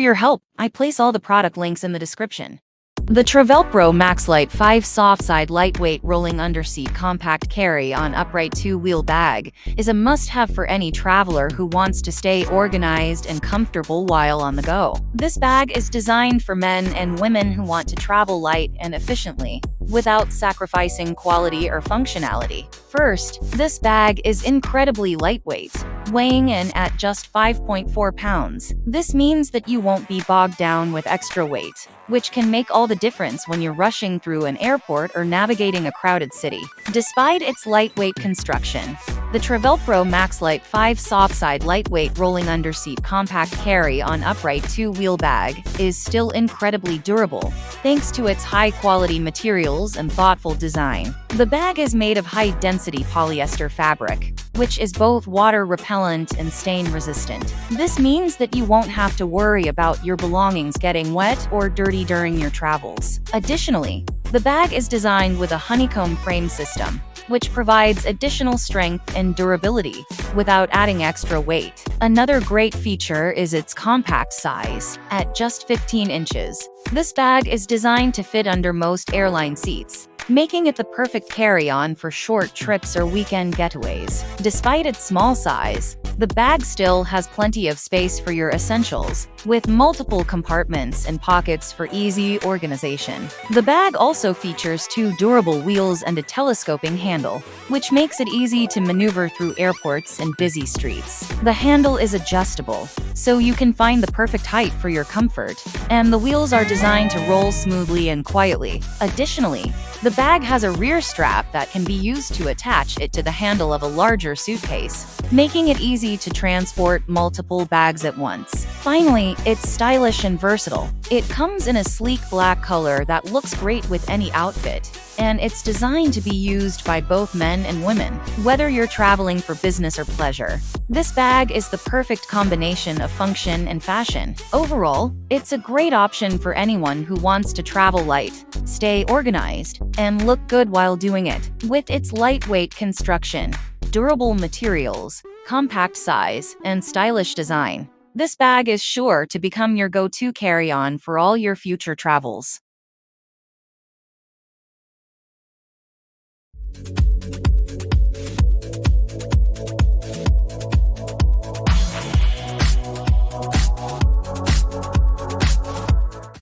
your help. I place all the product links in the description. The Travelpro MaxLite 5 Soft Side Lightweight Rolling Underseat Compact Carry-on Upright 2-Wheel Bag is a must-have for any traveler who wants to stay organized and comfortable while on the go. This bag is designed for men and women who want to travel light and efficiently, without sacrificing quality or functionality. First, this bag is incredibly lightweight, weighing in at just 5.4 pounds. This means that you won't be bogged down with extra weight, which can make all the difference when you're rushing through an airport or navigating a crowded city. Despite its lightweight construction, the Travelpro MaxLite 5 Softside Lightweight Rolling Underseat Compact Carry-on Upright 2-Wheel Bag is still incredibly durable, thanks to its high-quality materials and thoughtful design. The bag is made of high-density polyester fabric, which is both water-repellent and stain-resistant. This means that you won't have to worry about your belongings getting wet or dirty during your travels. Additionally, the bag is designed with a honeycomb frame system, which provides additional strength and durability without adding extra weight. Another great feature is its compact size. At just 15 inches, this bag is designed to fit under most airline seats, making it the perfect carry-on for short trips or weekend getaways. Despite its small size, the bag still has plenty of space for your essentials, with multiple compartments and pockets for easy organization. The bag also features 2 durable wheels and a telescoping handle, which makes it easy to maneuver through airports and busy streets. The handle is adjustable, so you can find the perfect height for your comfort, and the wheels are designed to roll smoothly and quietly. Additionally, the bag has a rear strap that can be used to attach it to the handle of a larger suitcase, making it easy to transport multiple bags at once. Finally, it's stylish and versatile. It comes in a sleek black color that looks great with any outfit, and it's designed to be used by both men and women, whether you're traveling for business or pleasure. This bag is the perfect combination of function and fashion. Overall, it's a great option for anyone who wants to travel light, stay organized, and look good while doing it. With its lightweight construction, durable materials, compact size, and stylish design, this bag is sure to become your go-to carry-on for all your future travels.